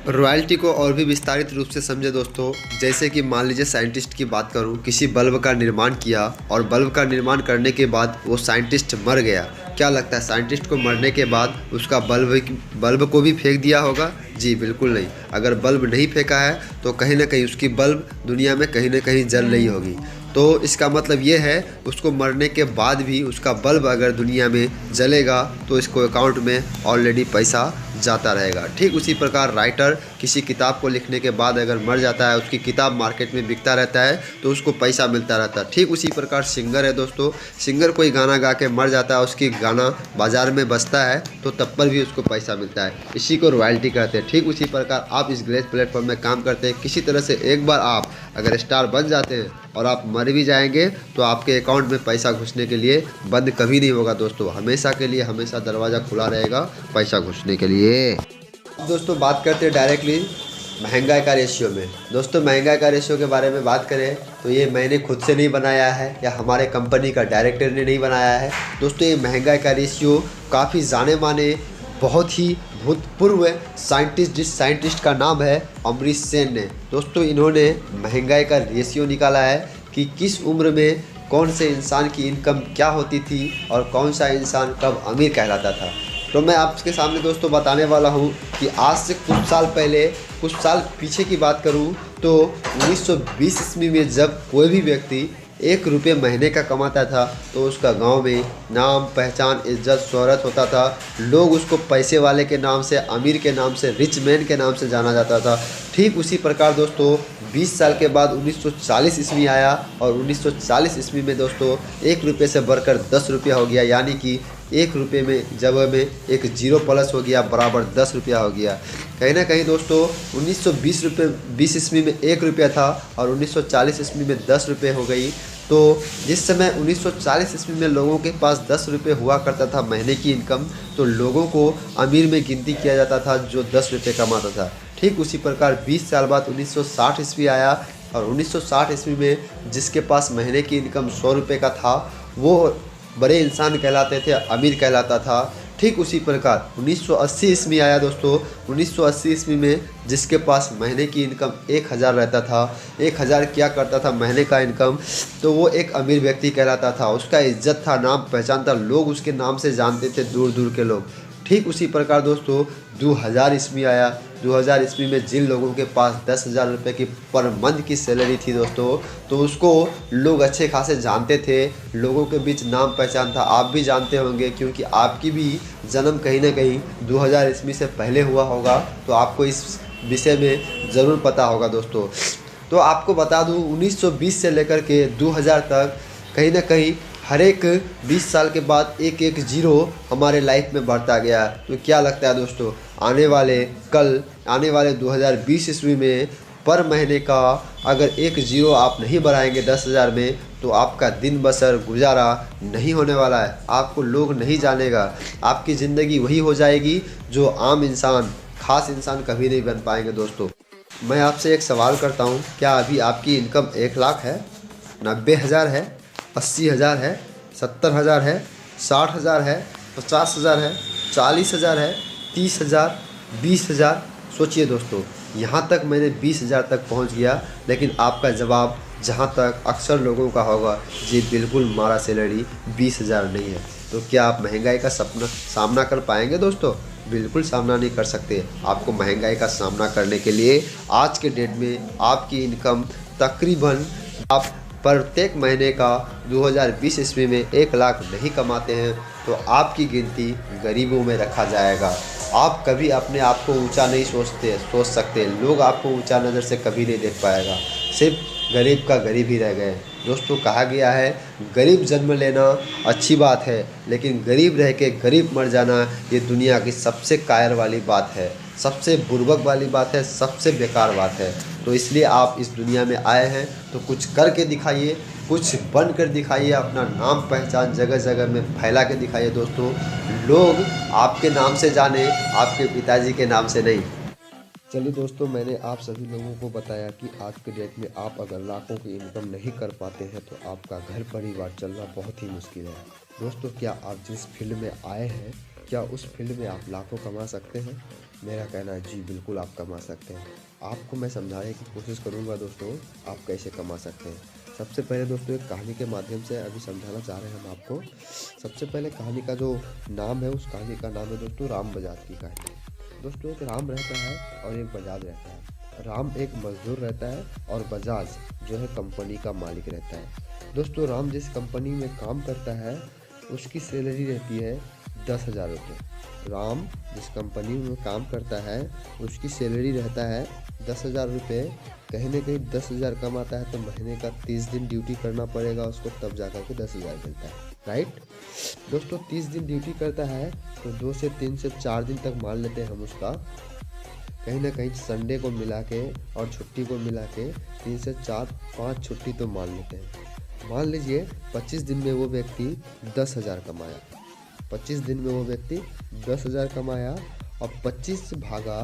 रॉयल्टी को और भी विस्तारित रूप से समझे दोस्तों। जैसे कि मान लीजिए साइंटिस्ट की बात करूं, किसी बल्ब का निर्माण किया और बल्ब का निर्माण करने के बाद वो साइंटिस्ट मर गया। क्या लगता है साइंटिस्ट को मरने के बाद उसका बल्ब को भी फेंक दिया होगा? जी बिल्कुल नहीं। अगर बल्ब नहीं फेंका है तो कहीं ना कहीं उसकी बल्ब दुनिया में कहीं ना कहीं जल रही होगी। तो इसका मतलब ये है उसको मरने के बाद भी उसका बल्ब अगर दुनिया में जलेगा तो इसको अकाउंट में ऑलरेडी पैसा जाता रहेगा। ठीक उसी प्रकार राइटर किसी किताब को लिखने के बाद अगर मर जाता है, उसकी किताब मार्केट में बिकता रहता है तो उसको पैसा मिलता रहता है। ठीक उसी प्रकार सिंगर है दोस्तों, सिंगर कोई गाना गा के मर जाता है, उसकी गाना बाज़ार में बजता है तो तब पर भी उसको पैसा मिलता है, इसी को रॉयल्टी कहते हैं। ठीक उसी प्रकार आप इस ग्लेज प्लेटफॉर्म में काम करते हैं, किसी तरह से एक बार आप अगर स्टार बन जाते हैं और आप मर भी जाएंगे तो आपके अकाउंट में पैसा घुसने के लिए बंद कभी नहीं होगा दोस्तों। हमेशा के लिए हमेशा दरवाज़ा खुला रहेगा पैसा घुसने के लिए। अब दोस्तों बात करते हैं डायरेक्टली महंगाई का रेशियो में। दोस्तों महंगाई का रेशियो के बारे में बात करें तो ये मैंने खुद से नहीं बनाया है या हमारे कंपनी का डायरेक्टर ने नहीं बनाया है दोस्तों। ये महंगाई का रेशियो काफ़ी जाने माने बहुत ही भूतपूर्व साइंटिस्ट, जिस साइंटिस्ट का नाम है अमरीश सेन ने दोस्तों, इन्होंने महंगाई का रेशियो निकाला है कि किस उम्र में कौन से इंसान की इनकम क्या होती थी और कौन सा इंसान कब अमीर कहलाता था। तो मैं आपके सामने दोस्तों बताने वाला हूँ कि आज से कुछ साल पहले, कुछ साल पीछे की बात करूँ तो 1920 ईस्वी में जब कोई भी व्यक्ति 1 रुपये महीने का कमाता था तो उसका गांव में नाम, पहचान, इज्जत, शोहरत होता था। लोग उसको पैसे वाले के नाम से, अमीर के नाम से, रिच मैन के नाम से जाना जाता था। ठीक उसी प्रकार दोस्तों 20 साल के बाद 1940 ईस्वी आया और 1940 ईस्वी में दोस्तों 1 रुपये से बढ़कर 10 रुपया हो गया, यानी कि 1 रुपये में जगह में एक जीरो प्लस हो गया बराबर 10 रुपया हो गया। कहीं ना कहीं दोस्तों 1920 ईस्वी में 1 रुपया था और 1940 ईस्वी में 10 रुपये हो गई। तो जिस समय 1940 ईस्वी में लोगों के पास 10 रुपये हुआ करता था महीने की इनकम, तो लोगों को अमीर में गिनती किया जाता था जो 10 रुपये कमाता था। ठीक उसी प्रकार 20 साल बाद 1960 ईस्वी आया और 1960 ईस्वी में जिसके पास महीने की इनकम 100 रुपये का था वो बड़े इंसान कहलाते थे, अमीर कहलाता था। ठीक उसी प्रकार 1980 ईस्वी आया दोस्तों। 1980 ईस्वी में जिसके पास महीने की इनकम 1000 रहता था, 1000 क्या करता था महीने का इनकम, तो वो एक अमीर व्यक्ति कहलाता था। उसका इज्जत था, नाम पहचान था, लोग उसके नाम से जानते थे, दूर दूर के लोग। ठीक उसी प्रकार दोस्तों 2000 ईस्वी आया। 2000 ईस्वी में जिन लोगों के पास 10,000 रुपये की पर मंथ की सैलरी थी दोस्तों, तो उसको लोग अच्छे खासे जानते थे, लोगों के बीच नाम पहचान था। आप भी जानते होंगे क्योंकि आपकी भी जन्म कहीं ना कहीं 2000 ईस्वी से पहले हुआ होगा, तो आपको इस विषय में ज़रूर पता होगा दोस्तों। तो आपको बता दूं 1920 से लेकर के 2000 तक कहीं ना कहीं हर एक 20 साल के बाद एक एक जीरो हमारे लाइफ में बढ़ता गया। तो क्या लगता है दोस्तों आने वाले 2020 ईस्वी में पर महीने का अगर एक जीरो आप नहीं बढ़ाएंगे 10,000 में तो आपका दिन बसर गुजारा नहीं होने वाला है। आपको लोग नहीं जानेगा, आपकी ज़िंदगी वही हो जाएगी जो आम इंसान, खास इंसान कभी नहीं बन पाएंगे दोस्तों। मैं आपसे एक सवाल करता हूँ, क्या अभी आपकी इनकम 1 लाख है, 90,000 है, 80,000 है, 70,000 है, 60,000 है, 50,000 है, 40,000 है, 30,000, 20,000? सोचिए दोस्तों, यहाँ तक मैंने 20,000 तक पहुँच गया, लेकिन आपका जवाब जहाँ तक अक्सर लोगों का होगा, जी बिल्कुल हमारा सैलरी 20,000 नहीं है। तो क्या आप महंगाई का सामना कर पाएंगे दोस्तों? बिल्कुल सामना नहीं कर सकते। आपको महंगाई का सामना करने के लिए आज के डेट में आपकी इनकम तकरीबन, आप प्रत्येक महीने का 2020 ईस्वी में 1 लाख नहीं कमाते हैं तो आपकी गिनती गरीबों में रखा जाएगा। आप कभी अपने आप को ऊंचा नहीं सोच सकते। लोग आपको ऊंचा नज़र से कभी नहीं देख पाएगा। सिर्फ गरीब का गरीब ही रह गए दोस्तों। कहा गया है गरीब जन्म लेना अच्छी बात है, लेकिन गरीब रह के गरीब मर जाना ये दुनिया की सबसे कायर वाली बात है, सबसे बुर्बक वाली बात है, सबसे बेकार बात है। तो इसलिए आप इस दुनिया में आए हैं तो कुछ करके दिखाइए, कुछ बन कर दिखाइए, अपना नाम पहचान जगह जगह में फैला के दिखाइए दोस्तों। लोग आपके नाम से जाने, आपके पिताजी के नाम से नहीं। चलिए दोस्तों, मैंने आप सभी लोगों को बताया कि आज के डेट में आप अगर लाखों की इनकम नहीं कर पाते हैं तो आपका घर परिवार चलना बहुत ही मुश्किल है। दोस्तों, क्या आप जिस फील्ड में आए हैं, क्या उस फील्ड में आप लाखों कमा सकते हैं? मेरा कहना है जी बिल्कुल आप कमा सकते हैं। आपको मैं समझाने की कोशिश करूंगा दोस्तों आप कैसे कमा सकते हैं। सबसे पहले दोस्तों एक कहानी के माध्यम से अभी समझाना चाह रहे हैं हम आपको। सबसे पहले कहानी का जो नाम है, उस कहानी का नाम है दोस्तों राम बजाज की कहानी। दोस्तों एक राम रहता है और एक बजाज रहता है। राम एक मजदूर रहता है और बजाज जो है कंपनी का मालिक रहता है। दोस्तों राम जिस कंपनी में काम करता है उसकी सैलरी रहती है 10,000 रुपये। राम जिस कंपनी में काम करता है उसकी सैलरी रहता है 10,000 रुपये। कहीं ना कहीं 10,000 कमाता है तो महीने का 30 दिन ड्यूटी करना पड़ेगा उसको, तब जा कर के 10,000 मिलता है, राइट दोस्तों। 30 दिन ड्यूटी करता है तो 2 से 3 से 4 दिन तक मान लेते हैं हम उसका, कहीं ना कहीं संडे को मिला के और छुट्टी को मिला के 3 से 4-5 छुट्टी तो मान लेते हैं। मान लीजिए 25 दिन में वो व्यक्ति 10,000 कमाया। 25 दिन में वो व्यक्ति 10,000 कमाया और 25 भागा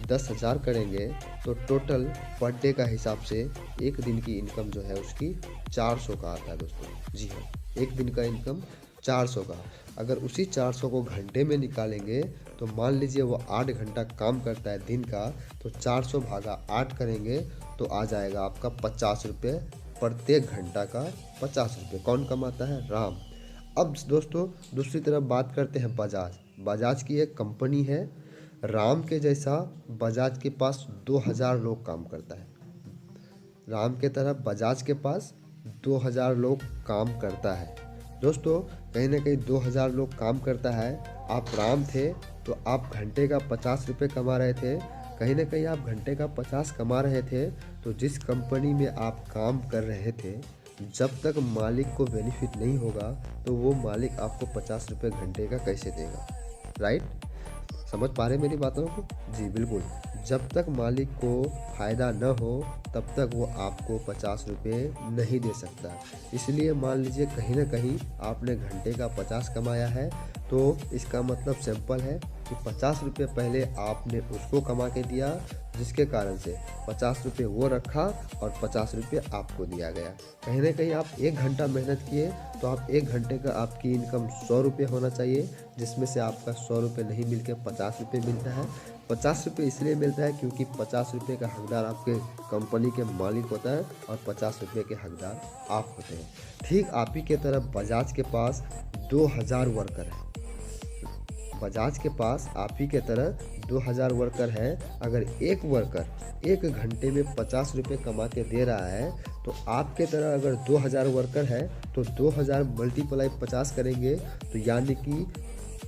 10,000 करेंगे तो टोटल पर डे का हिसाब से एक दिन की इनकम जो है उसकी 400 का आता है दोस्तों। जी हाँ, एक दिन का इनकम 400 का। अगर उसी 400 को घंटे में निकालेंगे तो मान लीजिए वो 8 घंटा काम करता है दिन का, तो 400 भागा 8 करेंगे तो आ जाएगा आपका 50 रुपये। प्रत्येक घंटा का 50 रुपये। कौन कमाता है? राम। अब दोस्तों दूसरी तरफ बात करते हैं बजाज। बजाज की एक कंपनी है। राम के जैसा बजाज के पास 2000 लोग काम करता है। राम के तरह बजाज के पास 2000 लोग काम करता है। दोस्तों कहीं ना कहीं 2000 लोग काम करता है। आप राम थे तो आप घंटे का 50 रुपये कमा रहे थे। कहीं ना कहीं आप घंटे का 50 कमा रहे थे तो जिस कंपनी में आप काम कर रहे थे, जब तक मालिक को बेनिफिट नहीं होगा तो वो मालिक आपको 50 रुपये घंटे का कैसे देगा? राइट? समझ पा रहे मेरी बातों को? जी बिल्कुल। जब तक मालिक को फ़ायदा न हो तब तक वो आपको 50 रुपये नहीं दे सकता। इसलिए मान लीजिए कहीं ना कहीं आपने घंटे का 50 कमाया है तो इसका मतलब सिंपल है कि 50 रुपये पहले आपने उसको कमा के दिया, जिसके कारण से 50 रुपये वो रखा और 50 रुपये आपको दिया गया। कहीं ना कहीं आप 1 घंटा मेहनत किए तो आप 1 घंटे का आपकी इनकम 100 रुपये होना चाहिए, जिसमें से आपका 100 रुपये नहीं मिल के 50 रुपये मिलता है। 50 रुपये इसलिए मिलता है क्योंकि 50 रुपये का हकदार आपके कंपनी के मालिक होता है और 50 रुपये के हकदार आप होते हैं। ठीक आप ही के तरफ बजाज के पास 2000 वर्कर है। बजाज के पास आप ही के तरह 2000 वर्कर है। अगर एक वर्कर 1 घंटे में 50 रुपये कमा के दे रहा है तो आपके तरह अगर 2000 वर्कर है तो 2000 मल्टीप्लाई 50 करेंगे तो यानी कि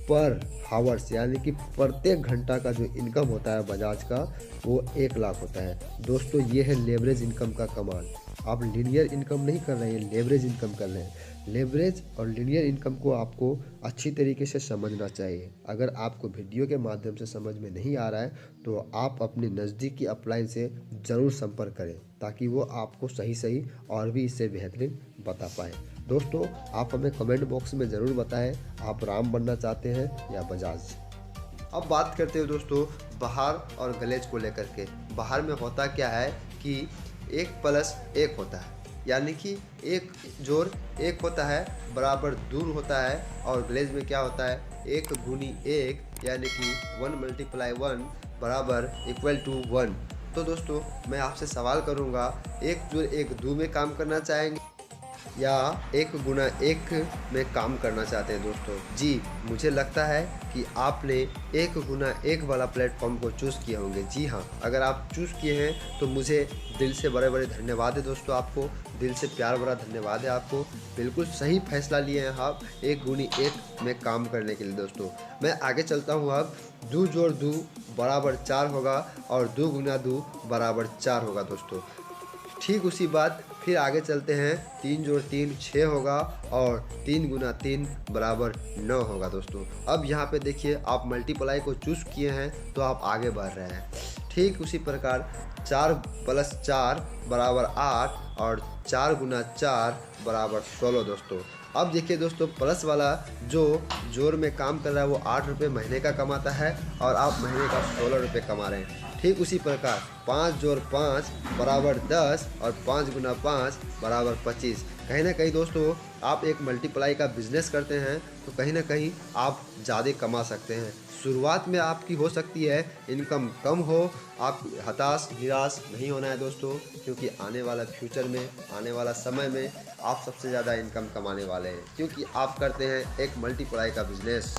पर हावर्स यानी कि प्रत्येक घंटा का जो इनकम होता है बजाज का वो 1 लाख होता है। दोस्तों ये है लेवरेज इनकम का कमाल। आप लीनियर इनकम नहीं कर रहे हैं, लेवरेज इनकम कर रहे हैं। लेवरेज और लीनियर इनकम को आपको अच्छी तरीके से समझना चाहिए। अगर आपको वीडियो के माध्यम से समझ में नहीं आ रहा है तो आप अपने नज़दीकी अपलाइन से ज़रूर संपर्क करें ताकि वो आपको सही और भी इससे बेहतरीन बता पाए। दोस्तों आप हमें कमेंट बॉक्स में ज़रूर बताएं आप राम बनना चाहते हैं या बजाज। अब बात करते हैं दोस्तों बाहर और गलेज को लेकर के। बाहर में होता क्या है कि 1+1 होता है, यानी कि 1 जोड़ 1 होता है बराबर दूर होता है। और गलेज में क्या होता है? 1 गुनी 1 यानी कि 1 × 1 बराबर = 1। तो दोस्तों मैं आपसे सवाल करूंगा, 1 जोड़ 1 2 में काम करना चाहेंगे या 1 गुना 1 में काम करना चाहते हैं? दोस्तों जी मुझे लगता है कि आपने 1 गुना 1 वाला प्लेटफॉर्म को चूज़ किए होंगे। जी हाँ, अगर आप चूज़ किए हैं तो मुझे दिल से बड़े बड़े धन्यवाद है दोस्तों। आपको दिल से प्यार भरा धन्यवाद है। आपको बिल्कुल सही फैसला लिए हैं आप 1 गुनी 1 में काम करने के लिए। दोस्तों मैं आगे चलता हूँ। अब 2 जोड़ 2 बराबर 4 होगा और 2 गुना 2 बराबर 4 होगा। दोस्तों ठीक उसी बात फिर आगे चलते हैं। 3 जोड़ 3 6 होगा और 3 गुना 3 बराबर 9 होगा। दोस्तों अब यहाँ पे देखिए आप मल्टीप्लाई को चूज़ किए हैं तो आप आगे बढ़ रहे हैं। ठीक उसी प्रकार 4 + 4 बराबर 8 और 4 गुना 4 बराबर 16। दोस्तों अब देखिए दोस्तों प्लस वाला जो जोर में काम कर रहा है वो 8 रुपये महीने का कमाता है और आप महीने का 16 रुपये कमा रहे हैं। ठीक उसी प्रकार 5 जोड़ 5 बराबर 10 और 5 गुना 5 बराबर 25। कहीं ना कहीं दोस्तों आप एक मल्टीप्लाई का बिजनेस करते हैं तो कहीं ना कहीं आप ज़्यादा कमा सकते हैं। शुरुआत में आपकी हो सकती है इनकम कम हो, आप हताश निराश नहीं होना है दोस्तों, क्योंकि आने वाला फ्यूचर में आने वाला समय में आप सबसे ज़्यादा इनकम कमाने वाले हैं क्योंकि आप करते हैं एक मल्टीप्लाई का बिजनेस।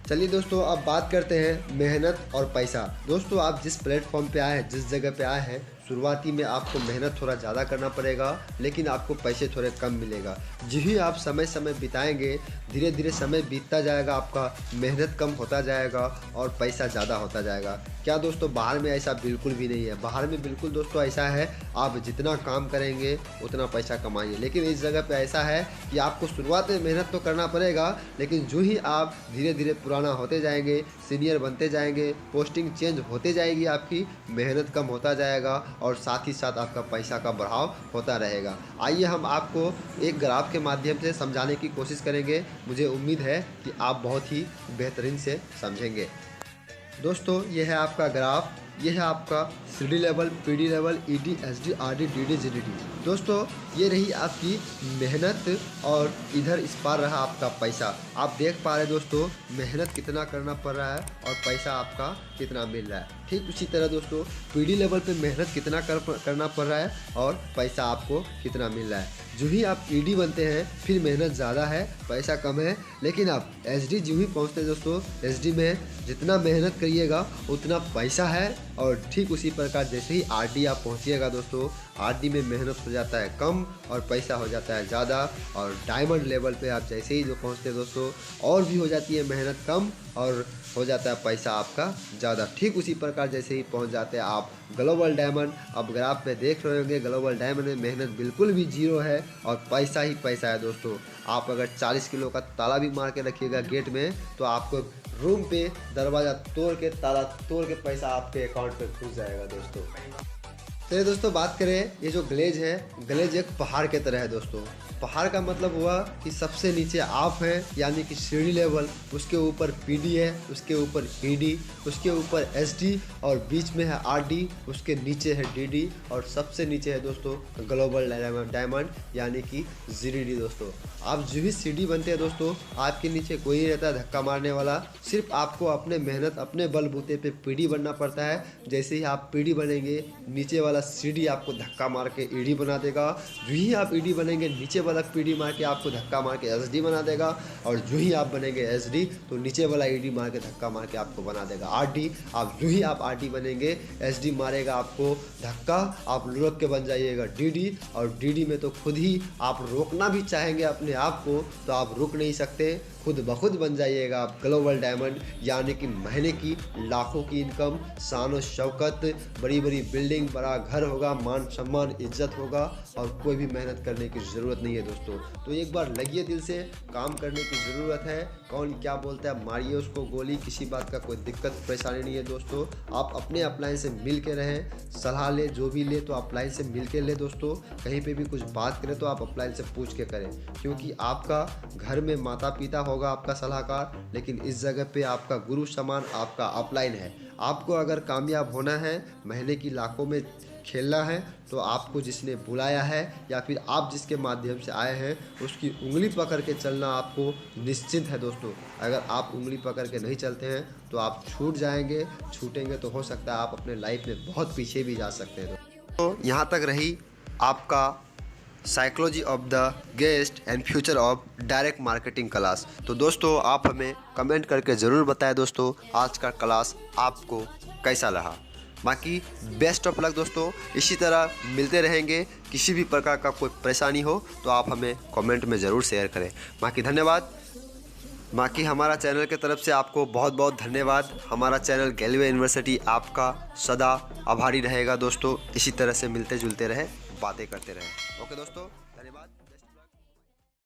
चलिए दोस्तों अब बात करते हैं मेहनत और पैसा। दोस्तों आप जिस प्लेटफॉर्म पे आए हैं, जिस जगह पे आए हैं, शुरुआती में आपको मेहनत थोड़ा ज़्यादा करना पड़ेगा लेकिन आपको पैसे थोड़े कम मिलेगा। जो ही आप समय बिताएंगे धीरे धीरे समय बीतता जाएगा, आपका मेहनत कम होता जाएगा और पैसा ज़्यादा होता जाएगा। क्या दोस्तों बाहर में ऐसा बिल्कुल भी नहीं है। बाहर में बिल्कुल दोस्तों ऐसा है आप जितना काम करेंगे उतना पैसा कमाइए। लेकिन इस जगह पे ऐसा है कि आपको शुरुआत में मेहनत तो करना पड़ेगा, लेकिन जो ही आप धीरे धीरे पुराना होते जाएंगे, सीनियर बनते जाएंगे, पोस्टिंग चेंज होते जाएगी, आपकी मेहनत कम होता जाएगा और साथ ही साथ आपका पैसा का बढ़ाव होता रहेगा। आइए हम आपको एक ग्राफ के माध्यम से समझाने की कोशिश करेंगे। मुझे उम्मीद है कि आप बहुत ही बेहतरीन से समझेंगे। दोस्तों ये है आपका ग्राफ, ये है आपका CD level, PD level, ED, SD, RD, DD, GDD। दोस्तों ये रही आपकी मेहनत और इधर इस पार रहा आपका पैसा। आप देख पा रहे हैं दोस्तों मेहनत कितना करना पड़ रहा है और पैसा आपका कितना मिल रहा है। ठीक उसी तरह दोस्तों PD लेवल पे मेहनत कितना करना पड़ रहा है और पैसा आपको कितना मिल रहा है। जो ही आप ED बनते हैं फिर मेहनत ज़्यादा है, पैसा कम है, लेकिन आप SD जो ही पहुँचते हैं दोस्तों, SD में जितना मेहनत करिएगा उतना पैसा है। और ठीक उसी प्रकार जैसे ही RD आप पहुँचिएगा दोस्तों, RD में मेहनत हो जाता है कम और पैसा हो जाता है ज़्यादा। और डायमंड लेवल पे आप जैसे ही जो पहुँचते हैं दोस्तों, और भी हो जाती है मेहनत कम और हो जाता है पैसा आपका ज़्यादा। ठीक उसी प्रकार जैसे ही पहुंच जाते हैं आप ग्लोबल डायमंड। अब ग्राफ पे देख रहे होंगे ग्लोबल डायमंड में मेहनत बिल्कुल भी जीरो है और पैसा ही पैसा है दोस्तों। आप अगर 40 किलो का ताला भी मार के रखिएगा गेट में तो आपको रूम पे दरवाज़ा तोड़ के, ताला तोड़ के पैसा आपके अकाउंट पे घुस जाएगा दोस्तों। चलिए दोस्तों बात करें, ये जो ग्लेज है, ग्लेज एक पहाड़ के तरह है दोस्तों। पहाड़ का मतलब हुआ कि सबसे नीचे आप है यानी कि सीढ़ी लेवल, उसके ऊपर PD है, उसके ऊपर ED, उसके ऊपर SD और बीच में है RD, उसके नीचे है DD और सबसे नीचे है दोस्तों ग्लोबल डायमंड यानी कि GDD। दोस्तों आप जो भी CD बनते हैं दोस्तों, आपके नीचे कोई नहीं रहता धक्का मारने वाला, सिर्फ आपको अपने मेहनत अपने बलबूते पे PD बनना पड़ता है। जैसे ही आप PD बनेंगे नीचे वाला CD आपको धक्का मार के ED बना देगा, जो ही आप ED बनेंगे नीचे वाला PD मार के आपको धक्का मार के SD बना देगा, और जो ही आप बनेंगे SD तो नीचे वाला ED मार के धक्का मार के आपको बना देगा RD। आप जो ही आप RD बनेंगे SD मारेगा आपको धक्का, आप लुढ़क के बन जाइएगा DD, और DD में तो खुद ही आप रोकना भी चाहेंगे अपने आप को तो आप रुक नहीं सकते, खुद ब खुद बन जाइएगा आप ग्लोबल डायमंड यानी कि महीने की लाखों की इनकम, शान और शौकत, बड़ी बड़ी बिल्डिंग, बड़ा घर होगा, मान सम्मान इज्जत होगा और कोई भी मेहनत करने की ज़रूरत नहीं है दोस्तों। तो एक बार लगिए दिल से, काम करने की ज़रूरत है। कौन क्या बोलता है मारिए उसको गोली, किसी बात का कोई दिक्कत परेशानी नहीं है दोस्तों। आप अपने अपलाइन से मिल के रहें, सलाह ले जो भी ले तो अपलाइन से मिल के ले दोस्तों। कहीं पे भी कुछ बात करें तो आप अपलाइन से पूछ के करें, क्योंकि आपका घर में माता पिता होगा आपका सलाहकार, लेकिन इस जगह पे आपका गुरु समान आपका अपलाइन है। आपको अगर कामयाब होना है, महीने की लाखों में खेलना है, तो आपको जिसने बुलाया है या फिर आप जिसके माध्यम से आए हैं उसकी उंगली पकड़ के चलना आपको निश्चिंत है दोस्तों। अगर आप उंगली पकड़ के नहीं चलते हैं तो आप छूट जाएंगे, छूटेंगे तो हो सकता है आप अपने लाइफ में बहुत पीछे भी जा सकते हैं। तो यहाँ तक रही आपका psychology of the guest and future of direct marketing class. तो दोस्तों आप हमें कमेंट करके ज़रूर बताएं दोस्तों आज का क्लास आपको कैसा रहा। बाकी बेस्ट ऑफ लक दोस्तों, इसी तरह मिलते रहेंगे। किसी भी प्रकार का कोई परेशानी हो तो आप हमें कमेंट में ज़रूर शेयर करें। बाकी धन्यवाद। बाकी हमारा चैनल की तरफ से आपको बहुत बहुत धन्यवाद। हमारा चैनल गैलीवे यूनिवर्सिटी आपका सदा आभारी रहेगा दोस्तों। इसी तरह से मिलते जुलते रहे, बातें करते रहे। ओके दोस्तों, धन्यवाद।